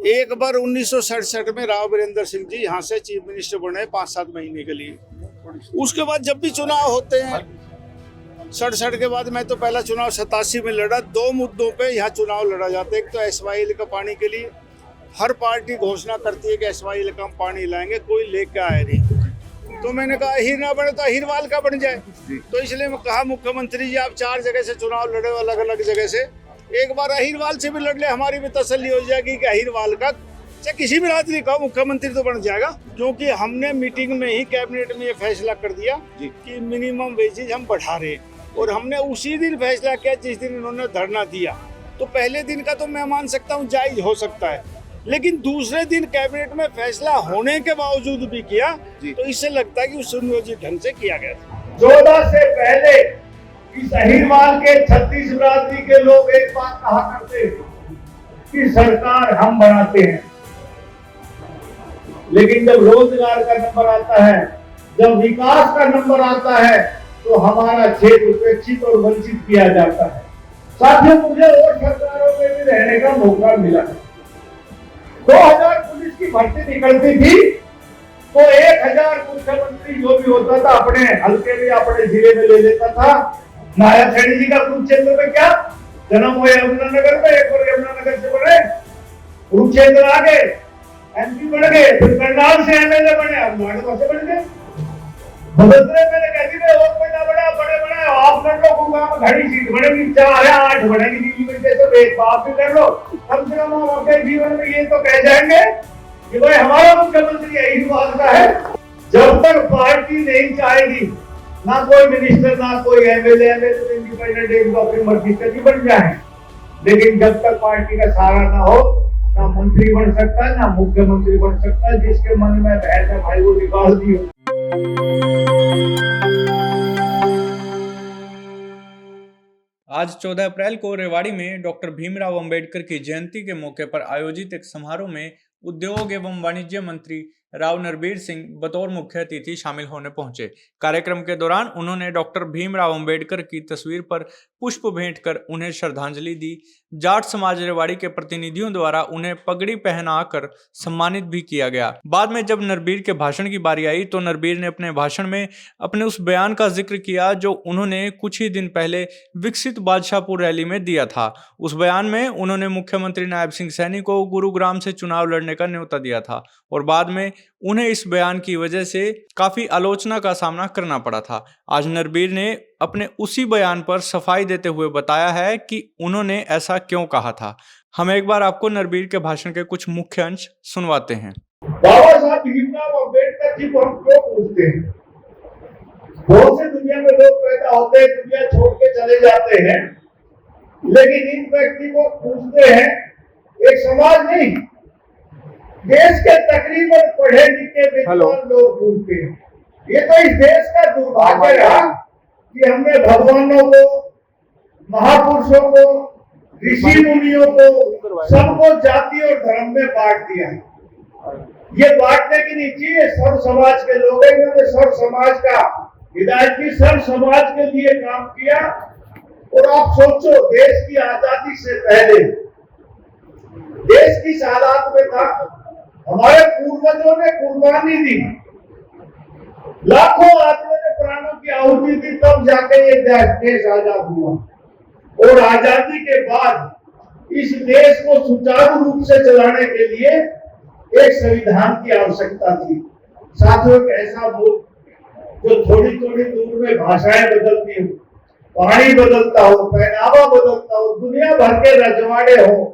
एक बार 1967 में राव वीरेंद्र सिंह जी यहाँ से चीफ मिनिस्टर बने 5-7 महीने के लिए। उसके बाद जब भी चुनाव होते हैं 67 के बाद, मैं तो पहला चुनाव 87 में लड़ा। 2 मुद्दों पे यहाँ चुनाव लड़ा जाता है। एक तो SYL का पानी के लिए हर पार्टी घोषणा करती है कि SYL का हम पानी लाएंगे, कोई लेके आए नहीं। तो मैंने कहा अहीर ना बने तो अहीरवाल का बन जाए। तो इसलिए मैं कहा मुख्यमंत्री जी आप 4 जगह से चुनाव लड़े, अलग अलग जगह से, एक बार अहीरवाल से भी लड़ ले, हमारी भी तसल्ली हो जाएगी कि अहीरवाल का चाहे किसी भी राजनीति का मुख्यमंत्री तो बन जाएगा। क्योंकि हमने मीटिंग में ही कैबिनेट में ये फैसला कर दिया कि मिनिमम वेजेज हम बढ़ा रहे, और हमने उसी दिन फैसला किया जिस दिन इन्होंने धरना दिया। तो पहले दिन का तो मैं मान सकता हूँ जायज हो सकता है, लेकिन दूसरे दिन कैबिनेट में फैसला होने के बावजूद भी किया, तो इससे लगता है कि सुनियोजित ढंग से किया गया था। 14 से पहले इस अहीरवाल के 36 बिरादरी के लोग एक बात कहा करते कि सरकार हम बनाते हैं, लेकिन जब रोजगार का नंबर आता है, जब विकास का नंबर आता है, तो हमारा क्षेत्र उपेक्षित और वंचित किया जाता है। साथियों, मुझे और सरकारों में भी रहने का मौका मिला। 2000 पुलिस की भर्ती निकलती थी तो 1000 मुख्यमंत्री जो भी होता था अपने हल्के में, अपने जिले में ले लेता था। नायब सैनी जी का कुरुक्षेत्र में क्या जन्म हुआ, यमुनानगर में, एक बार यमुनानगर से बने, कुरुक्षेत्र आ गए, MP बन गए, फिर करनाल से MLA बने, अब नोएडा से बन गए। बदलते मैंने कहती थी और कोई ना बड़ा, बड़े बड़े आप कर लो, गुरुग्राम घड़ी सीट बनेगी 4 या 8 बनेगी, दिल्ली में जैसे एक बात भी कर लो, कम से कम हम अपने जीवन में ये तो कह जाएंगे कि भाई हमारा मुख्यमंत्री अहीरवाल का है। जब तक पार्टी नहीं चाहेगी, ना कोई मिनिस्टर, ना कोई MLA तो इंडिपेंडेंट एक अपनी मर्जी से भी बन जाए, लेकिन जब तक पार्टी का सहारा ना हो, ना मंत्री बन सकता है, ना मुख्यमंत्री बन सकता है। जिसके मन में बहस है भाई वो निकाल दियो। आज 14 अप्रैल को रेवाड़ी में डॉक्टर भीमराव अंबेडकर की जयंती के मौके पर आयोजित एक समारोह में उद्योग एवं वाणिज्य मंत्री राव नरबीर सिंह बतौर मुख्य अतिथि शामिल होने पहुंचे। कार्यक्रम के दौरान उन्होंने डॉक्टर भीमराव अंबेडकर की तस्वीर पर पुष्प भेंट कर उन्हें श्रद्धांजलि दी। जाट समाज रेवाड़ी के प्रतिनिधियों द्वारा उन्हें पगड़ी पहनाकर सम्मानित भी किया गया। बाद में जब नरबीर के भाषण की बारी आई तो नरबीर ने अपने भाषण में अपने उस बयान का जिक्र किया जो उन्होंने कुछ ही दिन पहले विकसित बादशाहपुर रैली में दिया था। उस बयान में उन्होंने मुख्यमंत्री नायब सिंह सैनी को गुरुग्राम से चुनाव लड़ने का न्योता दिया था, और बाद में उन्हें इस बयान की वजह से काफी आलोचना का सामना करना पड़ा था। आज नरबीर ने अपने उसी बयान पर सफाई देते हुए बताया है कि उन्होंने ऐसा क्यों कहा था। हम एक बार आपको नरबीर के भाषण के कुछ मुख्य अंश सुनवाते हैं। बाबा साहब भीमराव अंबेडकर जी को हम क्यों पूछते हैं? बहुत से दुनिया में लोग पैदा होते हैं, दुनिया छोड़ के चले जाते हैं, लेकिन इन व्यक्ति को पूछते हैं एक समाज नहीं, देश के तकरीबन पढ़े लिखे विद्वान लोग पूछते हैं। ये तो इस देश का दुर्भाग्य रहा कि हमने भगवानों को, महापुरुषों को, ऋषि मुनियों को, सबको जाति और धर्म में बांट दिया। ये बांटने की नहीं चाहिए। सर्व समाज के लोग हैं, इन्होंने सर्व समाज का हिदायत की, सर्व समाज के लिए काम किया। और आप सोचो, देश की आजादी से पहले देश की हालात में था, हमारे पूर्वजों ने कुर्बानी दी, लाखों आदमियों ने प्राणों की आहुति दी, तब जाके ये देश आजाद हुआ। और आजादी के बाद इस देश को सुचारू रूप से चलाने के लिए एक संविधान की आवश्यकता थी। साथियों, एक ऐसा मुल्क जो थोड़ी थोड़ी दूर में भाषाएं बदलती हो, पानी बदलता हो, पहनावा बदलता हो, दुनिया भर के रजवाड़े हो,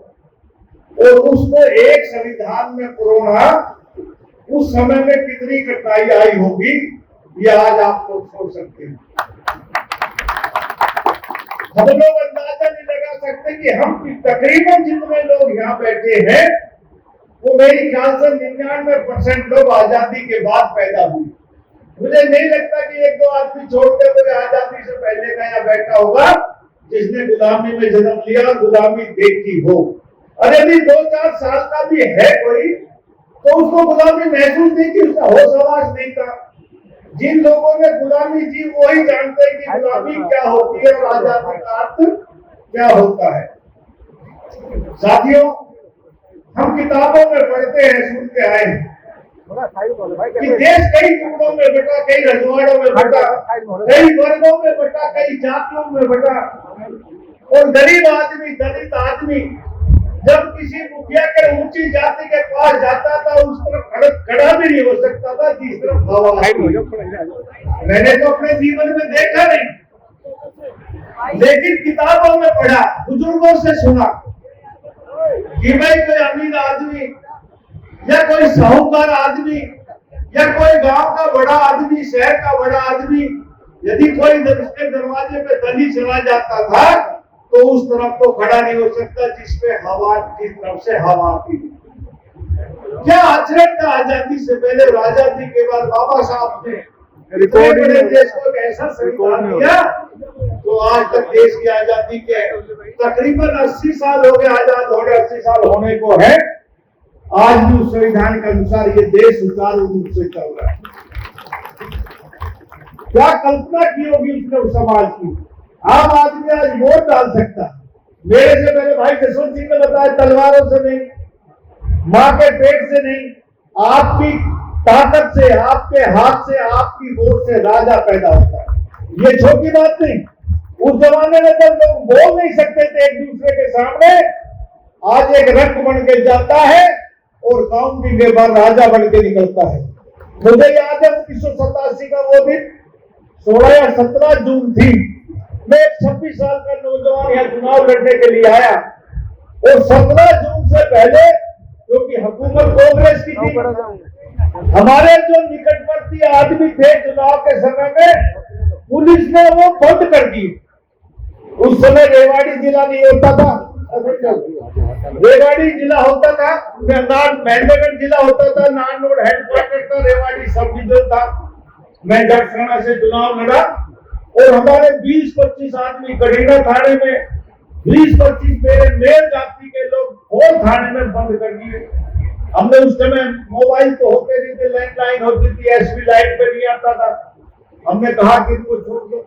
और उसको एक संविधान में पुरोना, उस समय में कितनी कठिनाई आई होगी, ये आज आप लोग सोच सकते हैं। हम लोग अंदाजा नहीं लगा सकते कि हम तकरीबन जितने लोग यहाँ बैठे हैं, वो मेरी ख्याल से 99% लोग आजादी के बाद पैदा हुए। मुझे नहीं लगता कि 1-2 आदमी छोड़कर कोई आजादी से पहले का यहाँ बैठा होगा जिसने गुलामी में जन्म लिया और गुलामी देखी हो। अरे भी 2-4 साल का भी है कोई, तो उसको गुलामी महसूस नहीं की, उसका होश आवाज नहीं था। जिन लोगों ने गुलामी जी वही जानते हैं कि गुलामी क्या होती है और आजादी का अर्थ क्या होता है। साथियों, हम किताबों में पढ़ते हैं, सुनते आए हैं कि देश कई टुकड़ों में बटा, कई रजवाड़ों में बटा, कई वर्गों में बटा, कई जातियों में बटा। और गरीब आदमी, दलित आदमी जब किसी मुखिया के ऊंची जाति के पास जाता था, उस तरफ खड़ा भी नहीं हो सकता था जिस तरफ हवा। मैंने तो अपने जीवन में देखा नहीं, लेकिन किताबों में पढ़ा, बुजुर्गों से सुना कि भाई कोई अमीर आदमी या कोई साहूकार आदमी या कोई गांव का बड़ा आदमी, शहर का बड़ा आदमी, यदि कोई उसके दरवाजे पे दलित चला जाता था तो उस तरफ तो खड़ा नहीं हो सकता जिस तरफ से हवा आती। क्या आचरण था आजादी से पहले और आजादी के बाद बाबा साहब ने बड़े देश को एक ऐसा संविधान दिया तो आज तक देश की आजादी के तकरीबन 80 साल हो गए, आजाद होने 80 साल होने को है। आज भी उस संविधान के अनुसार ये देश सुचारू रूप से चल रहा है। क्या कल्पना की होगी उसने उस समाज की। आम आदमी आज वोट डाल सकता, मेरे से पहले भाई जसवंत सिंह ने बताया, तलवारों से नहीं, माँ के पेट से नहीं, आपकी ताकत से, आपके हाथ से, आपकी वोट से राजा पैदा होता है। ये छोटी बात नहीं। उस जमाने में जब लोग बोल नहीं सकते थे एक दूसरे के सामने, आज एक रंग बन के जाता है और काउंटिंग के बाद राजा बन के निकलता है। मुझे याद है 1987 का वो दिन 16 या 17 जून थी। मैं 26 साल का नौजवान यहाँ चुनाव लड़ने के लिए आया और 17 जून से पहले, क्योंकि हुकूमत कांग्रेस की थी, हमारे जो निकटवर्ती आदमी थे चुनाव के समय में, पुलिस ने वो बंद कर दी। उस समय रेवाड़ी जिला नहीं होता था, रेवाड़ी जिला होता था, महेंद्रगढ़ जिला होता था, नानोड हेडक्वार्टर था, रेवाड़ी सब डिवीजन था। मैं जगसराना से चुनाव लड़ा और हमारे 20-25 आदमी गढ़ीना थाने में, 20-25 मेरे मेल जाति के लोग फोन थाने में बंद कर दिए। हमने उस समय मोबाइल तो होते नहीं थे, लैंडलाइन होती थी, एसपी लाइन पे नहीं आता था। हमने कहा कि इनको छोड़ दो।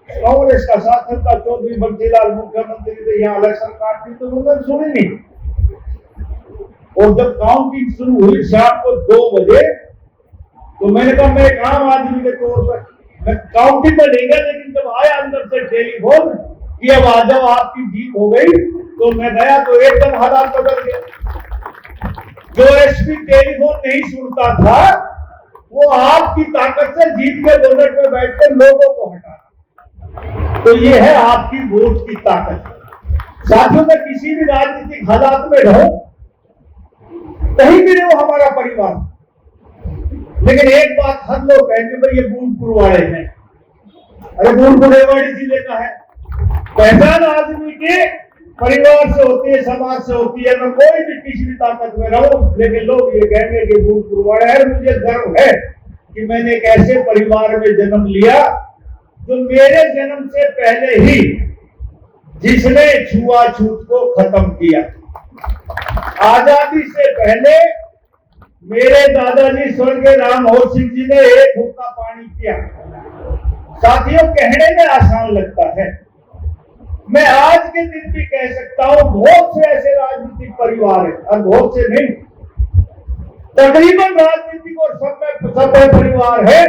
कांग्रेस का शासन था, चौधरी बंसीलाल मुख्यमंत्री थे, यहाँ अलग सरकार थी, तो उन्होंने सुनी नहीं। और जब काउंटिंग शुरू हुई शाम को 2 बजे, तो मैंने कहा मैं एक आम आदमी के तौर पर मैं काउंटिंग में नहीं गया, लेकिन जब आया अंदर से टेलीफोन कि अब आ जाओ आपकी जीत हो गई, तो मैं गया तो एकदम हालात बदल गए। जो एसपी टेलीफोन नहीं सुनता था, वो आपकी ताकत से जीत के बोनट में बैठकर लोगों को हटा। तो ये है आपकी वोट की ताकत। साथियों में किसी भी राजनीतिक हालात में रहो, कहीं भी रहो, हमारा परिवार, लेकिन एक बात हर लोग कहेंगे भाई ये बूंदपुर वाले हैं। अरे बूंदपुर रेवाड़ी जिले का है। पहचान आदमी के परिवार से होती है, समाज से होती है। मैं कोई भी किसी भी ताकत में रहूं, लेकिन लोग ये कहेंगे कि बूंदपुर वाले हैं। मुझे गर्व है कि मैंने एक ऐसे परिवार में जन्म लिया जो मेरे जन्म से पहले ही जिसने छुआछूत को खत्म किया। आजादी से पहले मेरे दादाजी स्वर्गीय राममोहन सिंह जी ने एक हुक्का पानी किया। साथियों, कहने में आसान लगता है, मैं आज के दिन भी कह सकता हूं बहुत से ऐसे राजनीतिक परिवार हैं, और बहुत से नहीं, तकरीबन राजनीतिक और सभ्य परिवार है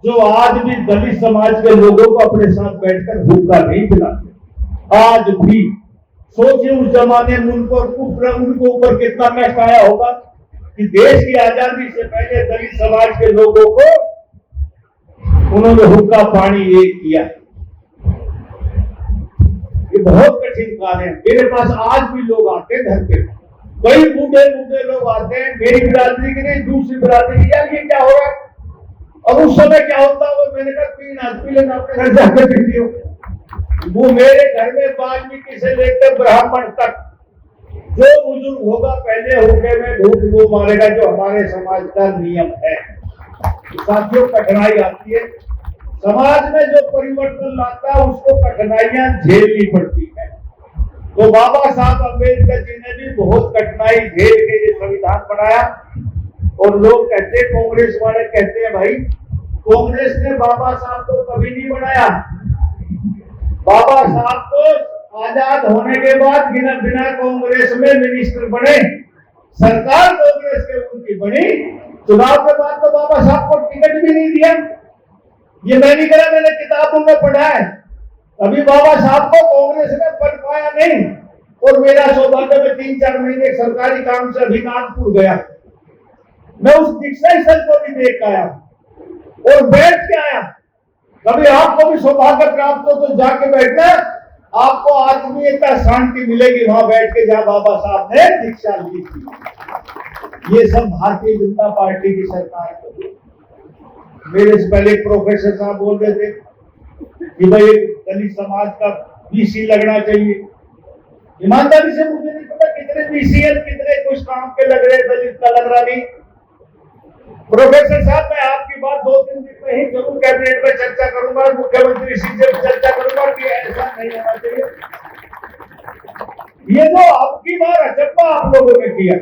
जो आज भी दलित समाज के लोगों को अपने साथ बैठकर हुक्का नहीं पिलाते। आज भी सोचिए उस जमाने में उनको ऊपर कितना कष्ट आया होगा कि देश की आजादी से पहले दलित समाज के लोगों को उन्होंने हुक्का पानी ये किया। ये बहुत कठिन कार्य है। मेरे पास आज भी लोग आते हैं घर पे, कई बूढ़े लोग आते हैं, मेरी बिरादरी के नहीं, दूसरी बिरादरी की, यार ये क्या हो रहा है। अब उस समय क्या होता है, मैंने कहा 3 आदमी लेना अपने घर जाकर पीती हो। वो मेरे घर में वाल्मीकि से लेकर ब्राह्मण तक जो बुजुर्ग होगा पहले होके में घूट वो मारेगा, जो हमारे समाज का नियम है। साथियों, कठिनाई आती है, समाज में जो परिवर्तन लाता है उसको कठिनाइयां झेलनी पड़ती है। तो बाबा साहब अम्बेडकर जी ने भी बहुत कठिनाई झेल के ये संविधान बनाया। और लोग कहते हैं, कांग्रेस वाले कहते हैं, भाई कांग्रेस ने बाबा साहब को कभी नहीं बनाया। बाबा साहब को आजाद होने के बाद बिना कांग्रेस में मिनिस्टर बने, सरकार कांग्रेस के उनकी बनी, चुनाव के बाद तो बाबा साहब को टिकट भी नहीं दिया। ये मैं नहीं करा, मैंने किताबों में पढ़ा है। अभी बाबा साहब को कांग्रेस ने पढ़ पाया नहीं, और मेरा सौभाग्य में 3-4 महीने सरकारी काम से अभी नागपुर गया, मैं उस दीक्षा स्थल को भी देख आया और बैठ के आया। कभी आपको भी सौभाग्य प्राप्त हो तो जाके बैठना, आपको आत्मीयता शांति मिलेगी वहां बैठ के जहां बाबा साहब ने दीक्षा ली थी। ये सब भारतीय जनता पार्टी की सरकार है। मेरे से पहले प्रोफेसर साहब बोल रहे थे कि भाई दलित समाज का बीसी लगना चाहिए। ईमानदारी से मुझे नहीं पता कितने बीसीएल कितने कुछ काम के लग रहे, दलित का लग रहा नहीं। प्रोफेसर साहब, मैं आपकी बात 2-3 दिन में ही जरूर कैबिनेट में चर्चा करूंगा, मुख्यमंत्री जी से चर्चा करूंगा कि ऐसा नहीं होना चाहिए। ये जो आपकी बार अचंबा आप लोगों ने किया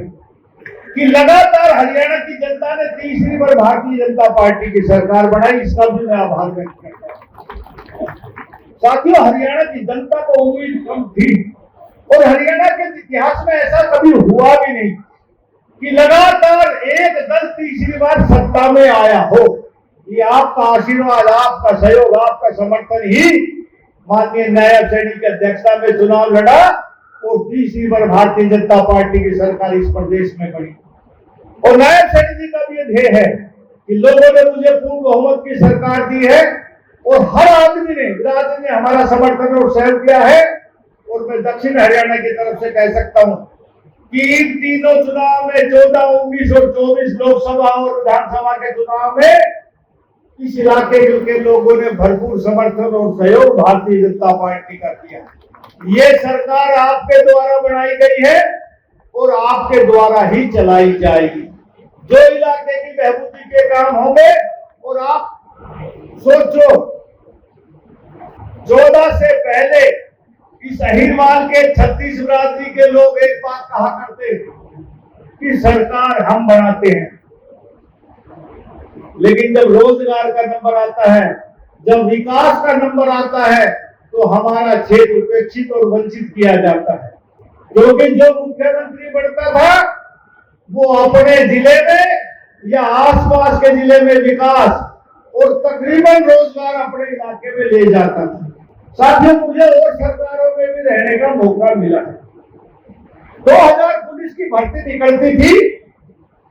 कि लगातार हरियाणा की जनता ने तीसरी बार भारतीय जनता पार्टी की सरकार बनाई, इसका भी मैं आभार व्यक्त करता हूं। साथियों, हरियाणा की जनता को उम्मीद कम थी, और हरियाणा के इतिहास में ऐसा कभी हुआ भी नहीं कि लगातार एक दल तीसरी बार सत्ता में आया हो। ये आपका आशीर्वाद, आपका सहयोग, आपका समर्थन ही माननीय नायब सैनी की अध्यक्षता में चुनाव लड़ा और तीसरी बार भारतीय जनता पार्टी की सरकार इस प्रदेश में बनी। और नायब सैनी जी का भी ध्येय है कि लोगों ने मुझे पूर्ण बहुमत की सरकार दी है, और हर आदमी ने, बिरादरी ने हमारा समर्थन और सहयोग किया है। और मैं दक्षिण हरियाणा की तरफ से कह सकता हूं कि इन तीनों चुनाव में 14, 19 और 24 लोकसभा और विधानसभा के चुनाव में इस इलाके के लोगों ने भरपूर समर्थन और सहयोग भारतीय जनता पार्टी का किया। ये सरकार आपके द्वारा बनाई गई है और आपके द्वारा ही चलाई जाएगी। जो इलाके की बहबूदी के काम होंगे, और आप सोचो 14 से पहले इस अहिरवाल के 36 बिरादरी के लोग एक बात कहा करते कि सरकार हम बनाते हैं, लेकिन जब रोजगार का नंबर आता है, जब विकास का नंबर आता है, तो हमारा क्षेत्र उपेक्षित और वंचित किया जाता है। क्योंकि जो मुख्यमंत्री बनता था वो अपने जिले में या आसपास के जिले में विकास और तकरीबन रोजगार अपने इलाके में ले जाता था। साथियों, मुझे और सरकारों में भी रहने का मौका मिला है। 2000 पुलिस की भर्ती निकलती थी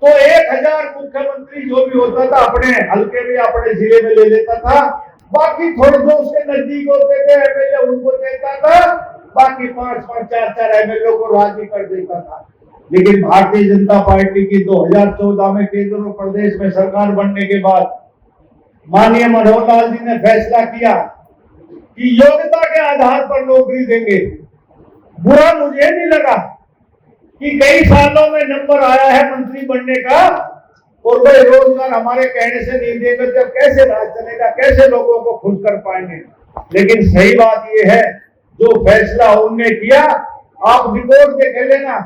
तो 1000 मुख्यमंत्री जो भी होता था अपने हल्के में, अपने जिले में ले लेता था। बाकी थोड़े जो उसके नजदीक होते थे एमएलए उनको देता था, बाकी 5-5, 4-4 एमएलए को राजी कर देता था। लेकिन भारतीय जनता पार्टी की 2014 में केंद्र और प्रदेश में सरकार बनने के बाद माननीय मनोहर लाल जी ने फैसला किया कि योग्यता के आधार पर नौकरी देंगे। बुरा मुझे नहीं लगा कि कई सालों में नंबर आया है मंत्री बनने का, और वे रोजगार हमारे कहने से नहीं देंगे, जब कैसे राज चलेगा, कैसे लोगों को खुश कर पाएंगे। लेकिन सही बात यह है, जो फैसला उन्होंने किया, आप रिपोर्ट देख लेना,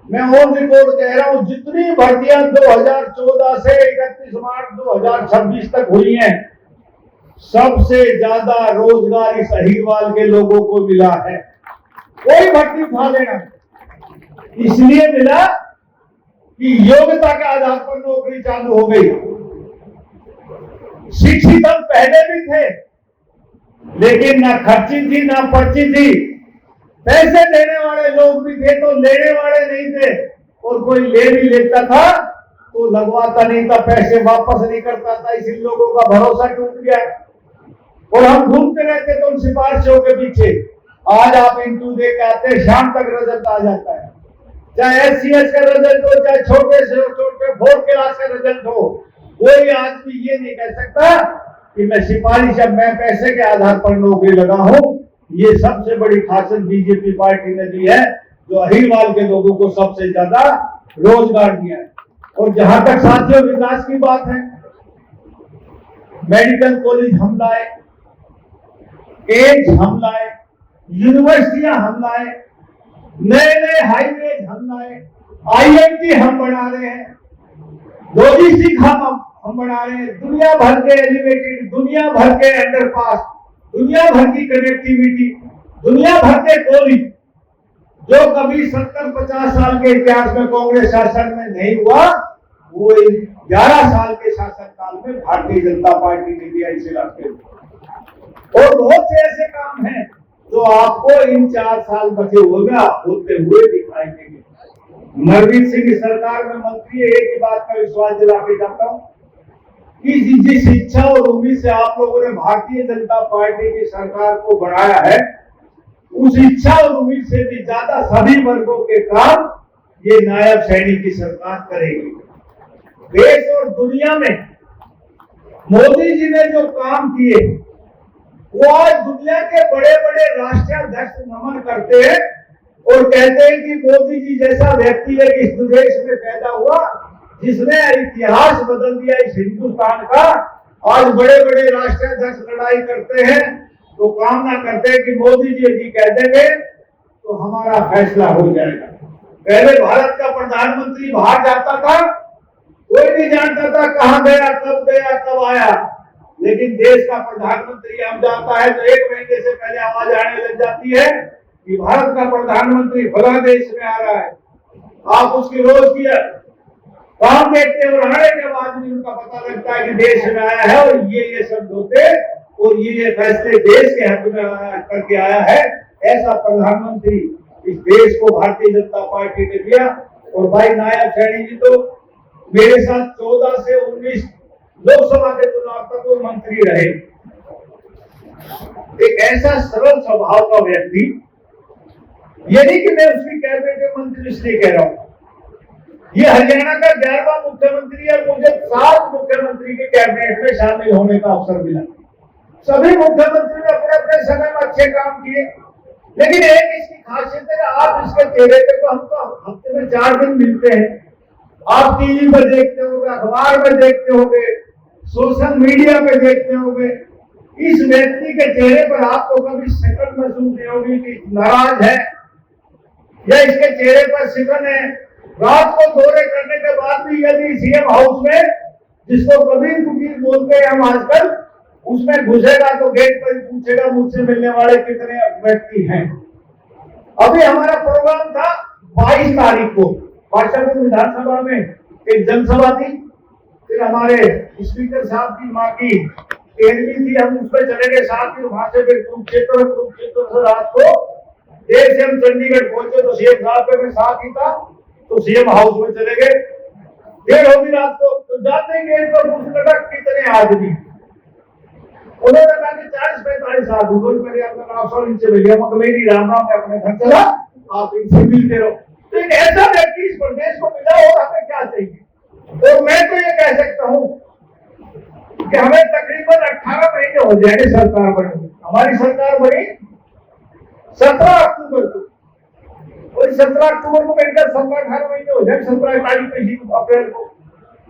मैं ऑन रिपोर्ट कह रहा हूं, जितनी भर्तियां 2014 से 31 मार्च 2026 तक हुई हैं, सबसे ज्यादा रोजगार इस अहिरवाल के लोगों को मिला है। कोई भर्ती उठा लेना, इसलिए मिला कि योग्यता के आधार पर नौकरी चालू हो गई। शिक्षित हम पहले भी थे, लेकिन ना खर्ची थी ना पर्ची थी। पैसे देने वाले लोग भी थे तो लेने वाले नहीं थे, और कोई ले भी लेता था तो लगवाता नहीं था, पैसे वापस नहीं करता था। इसी लोगों का भरोसा टूट गया और हम घूमते रहते थे उन सिफारिशों के पीछे। आज आप इंटरव्यू दे के आते, शाम तक रिजल्ट आ जाता है, चाहे एससीएस का रिजल्ट हो, चाहे छोटे से छोटे 4th क्लास का रिजल्ट हो। कोई आदमी ये नहीं कह सकता कि मैं सिफारिश या मैं पैसे के आधार पर नौकरी लगा हूं। ये सबसे बड़ी खासियत बीजेपी पार्टी ने दी है, जो अहिरवाल के लोगों को सबसे ज्यादा रोजगार दिया है। और जहां तक साथियों विकास की बात है, मेडिकल कॉलेज हम लाए, एम्स हम लाए, यूनिवर्सिटियां हम लाए, नए नए हाईवे हम लाए, आईआईटी हम बना रहे हैं, लॉजिस्टिक हम बना रहे हैं, दुनिया भर के एलिवेटेड, दुनिया भर के अंडरपास, दुनिया भर की कनेक्टिविटी, दुनिया भर के कॉलेज। जो कभी 70-50 साल के इतिहास में कांग्रेस शासन में नहीं हुआ, वो 11 साल के शासन काल में भारतीय जनता पार्टी ने दिया इस इलाके में। और बहुत से ऐसे काम हैं जो आपको इन 4 साल बचे होते हुए दिखाई देंगे। नरवीर सिंह की सरकार में मंत्री एक ही बात का विश्वास दिला के जाता हूं कि जिस इच्छा और उम्मीद से आप लोगों ने भारतीय जनता पार्टी की सरकार को बढ़ाया है, उस इच्छा और उम्मीद से भी ज्यादा सभी वर्गों के काम ये नायब सैनिक की सरकार करेगी। देश और दुनिया में मोदी जी ने जो काम किए वो आज दुनिया के बड़े बड़े राष्ट्राध्यक्ष नमन करते हैं और कहते हैं कि मोदी जी जैसा व्यक्ति है इस देश में पैदा हुआ जिसने इतिहास बदल दिया इस हिंदुस्तान का। आज बड़े बड़े राष्ट्राध्यक्ष लड़ाई करते हैं तो कामना करते हैं कि मोदी जी यदि कह देंगे तो हमारा फैसला हो जाएगा। पहले भारत का प्रधानमंत्री बाहर जाता था, कोई नहीं जानता था कहां गया कब आया, लेकिन देश का प्रधानमंत्री अब जाता है तो 1 महीने से पहले आवाज आने लग जाती है कि भारत का प्रधानमंत्री फला देश में आ रहा है। आप उसकी रोज की काम देखते हैं और आने के बाद भी उनका पता लगता है कि देश में आया है और ये शब्द होते और ये फैसले देश के हक में करके आया है। ऐसा प्रधानमंत्री इस देश को भारतीय जनता पार्टी ने दिया। और भाई नायब सैनी जी तो मेरे साथ 14 से 19 लोकसभा के चुनाव तक वो मंत्री रहे। एक ऐसा सरल स्वभाव का व्यक्ति, ये नहीं कि मैं उसकी कैबिनेट मंत्री इसलिए कह रहा हूं, ये हरियाणा का 11वां मुख्यमंत्री है। मुझे 7 मुख्यमंत्री के कैबिनेट में शामिल होने का अवसर मिला। सभी मुख्यमंत्री ने अपने अपने समय में अच्छे काम किए, लेकिन एक इसकी खासियत है कि आप इसके चेहरे पे तो हमको हफ्ते में 4 दिन मिलते हैं। आप टीवी पर देखते होंगे, अखबार में देखते होंगे, सोशल मीडिया पे देखते होंगे। इस व्यक्ति के चेहरे पर आपको कभी शिकन महसूस नहीं होगी कि नाराज है, या इसके चेहरे पर शिकन है। रात को दौरे करने के बाद भी यदि सीएम हाउस में, जिसको कबीर कुटीर बोलते हैं हम आजकल, उसमें घुसेगा तो गेट पर पूछेगा मुझसे मिलने वाले कितने व्यक्ति हैं। अभी हमारा प्रोग्राम था 22 तारीख को बादशाहपुर विधानसभा में एक जनसभा थी। फिर हमारे स्पीकर साहब की माँ की 13वीं थी, हम उसमें चले गए साथ ही। वहां से फिर कुरुक्षेत्र से रात को देर से हम चंडीगढ़ पहुंचे तो सीएम साहब पे मैं साथ ही था, तो सीएम हाउस में चले गए। देर होगी रात को, तो जाते गेट पर पूछ लगा कितने आदमी। उन्होंने कहा कि 40-45 आदमी। मेरे आपका इनसे मिलिए, मेरी राम मैं अपने घर चला, आप इनसे मिलते रहो। तो एक ऐसा व्यक्ति इस प्रदेश को मिला और हमें क्या चाहिए। और मैं तो ये कह सकता हूँ कि हमें तकरीबन 18 महीने हो जाएंगे सरकार बनी। हमारी सरकार बनी 17 अक्टूबर को, और 17 अक्टूबर को मिलकर 17-18 महीने हो जाए। 17 अप्रैल को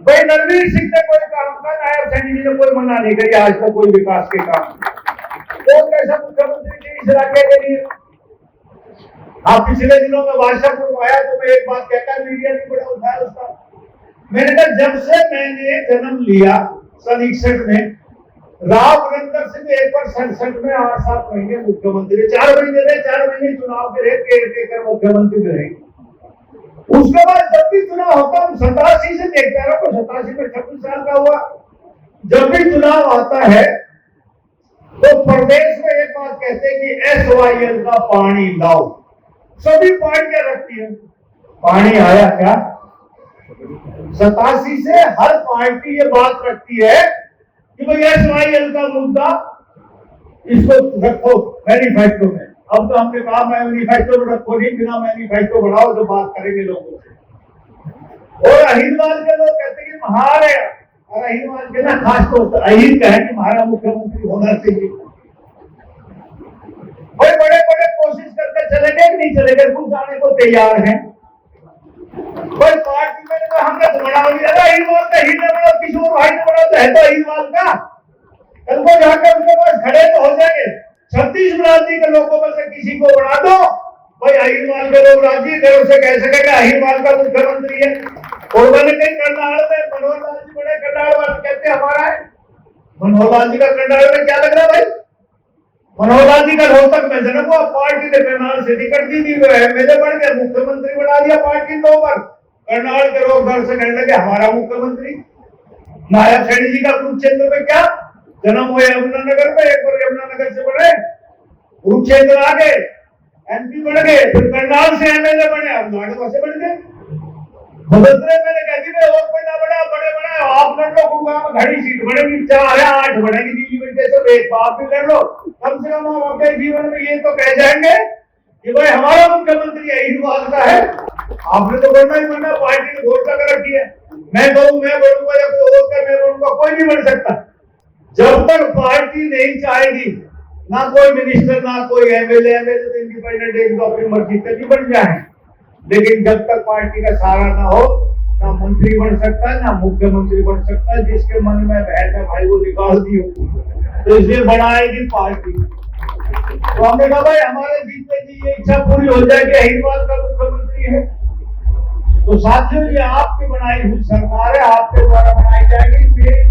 भाई नरवीर सिंह ने कोई काम का, नायब सैनी जी ने कोई मना नहीं करी आज तक कोई विकास के काम। तो कैसा मुख्यमंत्री जी इस इलाके के लिए। आप पिछले दिनों में बादशाहपुर आया तो मैं एक बात कहता, मीडिया भी बड़ा उठाया उसका। मैंने कहा जब से मैंने जन्म लिया सन 61 में, राव नरेंद्र सिंह एक बार 67 में 8-7 महीने मुख्यमंत्री, 4 महीने रहे, 4 महीने चुनाव के रहे, केयर मुख्यमंत्री रहे। उसके बाद जब भी चुनाव होता हूँ 87 से देखता रहा, तो 87 में 26 साल का हुआ। जब भी चुनाव आता है तो प्रदेश में एक बात कहते हैं कि SYL का पानी लाओ। सभी पार्टियां रखती है, पानी आया क्या? 87 से हर पार्टी ये बात रखती है कि भाई SYL का मुद्दा इसको रखो मैनिफेस्टो में। अब तो हमने कहा मैनिफेस्टो में रखो नहीं, बिना मैनिफेस्टो बढ़ाओ तो बात करेंगे लोगों से। और अहिरवाल के लोग कहते हैं कि महारे, और अहिरवाल के ना खास तौर पर अहिर का है कि हमारा मुख्यमंत्री होना चाहिए। भाई बड़े बड़े कोशिश करके चले गए, नहीं चले गए, कुछ जाने को तैयार हैं। कोई पार्टी में तो हमने तो बड़ा हो गया, अहिरवाल का ही बड़ा, किशोर भाई ने बड़ा तो है तो अहिरवाल का। कल को जाकर उनके पास खड़े तो हो जाएंगे। 36 बिरादरी के लोगों में से किसी को बढ़ा दो, भाई अहिरवाल के लोग राजी थे, उसे कह सकेगा अहिरवाल का मुख्यमंत्री है। और मैंने कहीं करनाल में मनोहर लाल जी बड़े करनाल वाले कहते हमारा है। मनोहर लाल जी का करनाल में क्या लग रहा है भाई? मनोहर लाल जी का रोहतक में जन्म हुआ, पार्टी ने करनाल से टिकट दी थी, वो एमएलए बन गए, मुख्यमंत्री बना दिया पार्टी ने 2 बार। करनाल के लोग घर से कहने लगे हमारा मुख्यमंत्री। नायब सैनी जी का कुरुक्षेत्र में क्या जन्म हुए, यमुनानगर में, एक बार यमुनानगर से बने, कुरुक्षेत्र आ गए, एमपी बन गए, फिर करनाल से एमएलए बने, अब नागवा से बन गए। बदलते मैंने कह दी और कोई ना बड़ा बड़े बड़ा आप लड़ लो, गुड़गांव में घड़ी सीट बनेगी, 4 या 8 बनेगी, दिल्ली में जैसे एक बाप भी लड़ लो, कम से कम हम अपने जीवन में ये तो कह जाएंगे कि भाई हमारा मुख्यमंत्री यही बात का है। आपने तो बनना ही बनना, पार्टी ने घोषणा कर रखी है, मैं कहूँ मैं बनूंगा या कोई और का मैं बनूंगा, कोई नहीं बन सकता। जब तक पार्टी नहीं चाहेगी, ना कोई मिनिस्टर ना कोई एमएलए तो इंडिपेंडेंट एक अपनी मर्जी तक बन जाए, लेकिन जब तक पार्टी का सहारा ना हो, ना मंत्री बन सकता है ना मुख्यमंत्री बन सकता है। जिसके मन में बहस है भाई वो निकाल दी होगी, तो इसलिए बनाएगी पार्टी। तो हमने कहा भाई हमारे जीतने की ये इच्छा पूरी हो जाए कि अहिरवाल का मुख्यमंत्री है। तो साथियों ये आपकी बनाई हुई सरकार है, आपके द्वारा बनाई जाएगी। मेरी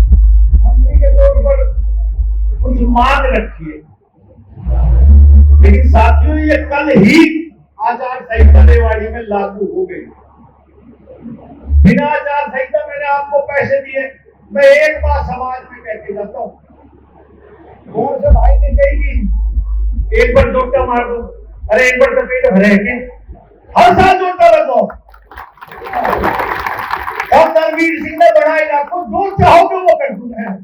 मंत्री के तौर पर कुछ मांग रखी है, लेकिन साथियों ये कल ही आचार संहिता रेवाड़ी में लागू हो गई। बिना आचार संहिता मैंने आपको पैसे दिए। मैं एक बात समाज में कह के जाता हूँ, कौन से भाई ने कही कि एक बार जोटा मार दो, अरे एक बार तो पेट भरे के हर साल जोटा लगो। और धर्मवीर सिंह ने बढ़ाई लाखों, जो चाहोगे वो कर दूंगा।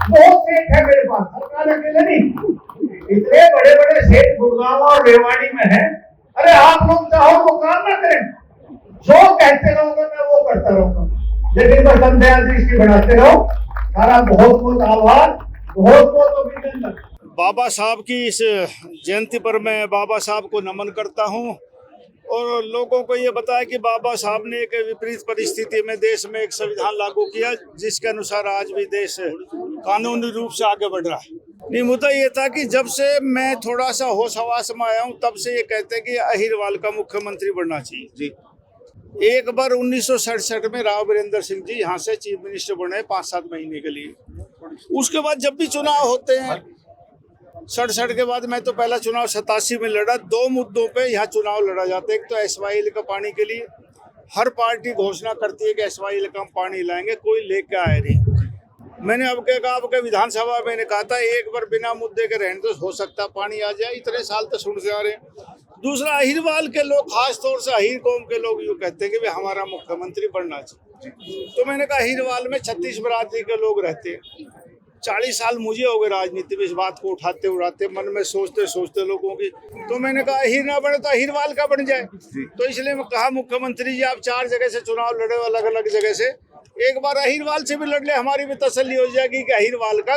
बहुत सेठ है मेरे पास, सरकार अकेले नहीं, इतने बड़े बड़े सेठ गुड़गांव और रेवाड़ी में है। अरे आप लोग चाहो वो काम ना करें, जो कहते रहोगे मैं वो करता रहूंगा, लेकिन बस संध्या दृष्टि बढ़ाते रहो। सारा बहुत बहुत आभार, बहुत बहुत अभिनंदन। बाबा साहब की इस जयंती पर मैं बाबा साहब को नमन करता हूँ और लोगों को ये बताया कि बाबा साहब ने एक विपरीत परिस्थिति में देश में एक संविधान लागू किया, जिसके अनुसार आज भी देश कानूनी रूप से आगे बढ़ रहा है। नहीं, मुद्दा ये था कि जब से मैं थोड़ा सा होश हवास में आया हूँ, तब से ये कहते हैं कि अहिरवाल का मुख्यमंत्री बनना चाहिए जी। एक बार 1967 में राव वीरेंद्र सिंह जी यहाँ से चीफ मिनिस्टर बने 5-7 महीने के लिए। उसके बाद जब भी चुनाव होते हैं, 67 के बाद मैं तो पहला चुनाव 87 में लड़ा। 2 मुद्दों पे यहाँ चुनाव लड़ा जाता है। एक तो एसवाईएल का पानी के लिए हर पार्टी घोषणा करती है कि एसवाईएल का हम पानी लाएंगे, कोई लेके आए नहीं। मैंने आपके विधानसभा में कहा था एक बार बिना मुद्दे के रहने तो हो सकता पानी आ जाए, इतने साल तो सुनते आ रहे हैं। दूसरा, अहिरवाल के लोग, खास तौर से अहिर कौम के लोग यूँ कहते हैं कि भाई हमारा मुख्यमंत्री बनना चाहिए। तो मैंने कहा अहिरवाल में 36 बिरादरी के लोग रहते हैं। 40 साल मुझे हो गए राजनीति में, इस बात को उठाते उड़ाते, मन में सोचते सोचते लोगों की। तो मैंने कहा अहिर ना बने तो अहिरवाल का बन जाए। तो इसलिए मैं कहा मुख्यमंत्री जी आप 4 जगह से चुनाव लड़े, अलग अलग जगह से, एक बार अहिरवाल से भी लड़ ले, हमारी भी तसल्ली हो जाएगी कि अहिरवाल का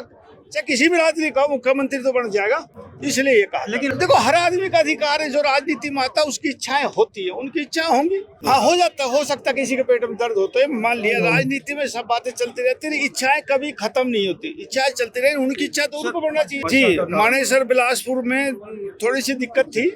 चाहे किसी भी राजनीति का मुख्यमंत्री तो बन जाएगा। इसलिए ये कहा। लेकिन देखो हर आदमी का अधिकार है, जो राजनीति में आता है उसकी इच्छाएं होती है, उनकी इच्छा होंगी। हाँ हो जाता है, हो सकता है किसी के पेट में दर्द होता है, मान लिया। राजनीति में सब बातें चलती रहती है, इच्छाएं कभी खत्म नहीं होती, इच्छाएं चलती रही। उनकी इच्छा तो उनको बनना चाहिए जी। मानेसर बिलासपुर में थोड़ी सी दिक्कत थी,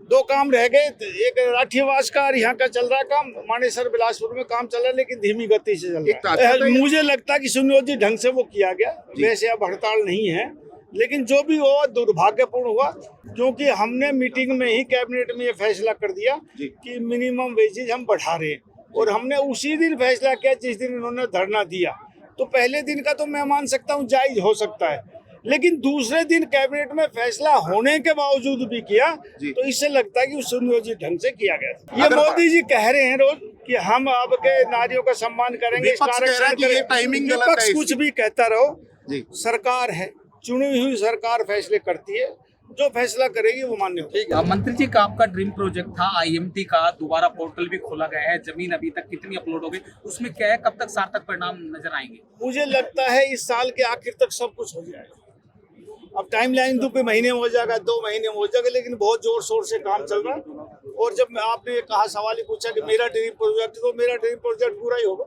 2 काम रह गए। एक राठीवास का और यहाँ का चल रहा है काम। मानेसर बिलासपुर में काम चल रहा है, लेकिन धीमी गति से चल रहा है। मुझे लगता है कि सुनियोजित ढंग से वो किया गया। वैसे अब हड़ताल नहीं है, लेकिन जो भी हो दुर्भाग्यपूर्ण हुआ, क्योंकि हमने मीटिंग में ही कैबिनेट में ये फैसला कर दिया कि मिनिमम वेजेज हम बढ़ा रहे हैं, और हमने उसी दिन फैसला किया जिस दिन उन्होंने धरना दिया। तो पहले दिन का तो मैं मान सकता हूँ जायज हो सकता है, लेकिन दूसरे दिन कैबिनेट में फैसला होने के बावजूद भी किया, तो इससे लगता है कि सुनियोजित ढंग से किया गया था। ये मोदी जी कह रहे हैं रोज कि हम आपके नारियों का सम्मान करेंगे, विपक्ष कुछ भी कहता रहो, सरकार है, चुनी हुई सरकार फैसले करती है, जो फैसला करेगी वो मान्य होगा। मंत्री जी का आपका ड्रीम प्रोजेक्ट था IMT का, दोबारा पोर्टल भी खोला गया है, जमीन अभी तक कितनी अपलोड हो गई, उसमें क्या है, कब तक सार्थक परिणाम नजर आएंगे? मुझे लगता है इस साल के आखिर तक सब कुछ हो जाएगा। अब टाइमलाइन 2 महीने में हो जाएगा, 2 महीने में हो जाएगा, लेकिन बहुत जोर शोर से काम चल रहा है। और जब आपने कहा, सवाल ही पूछा कि मेरा ड्रीम प्रोजेक्ट, तो मेरा ड्रीम प्रोजेक्ट पूरा ही होगा।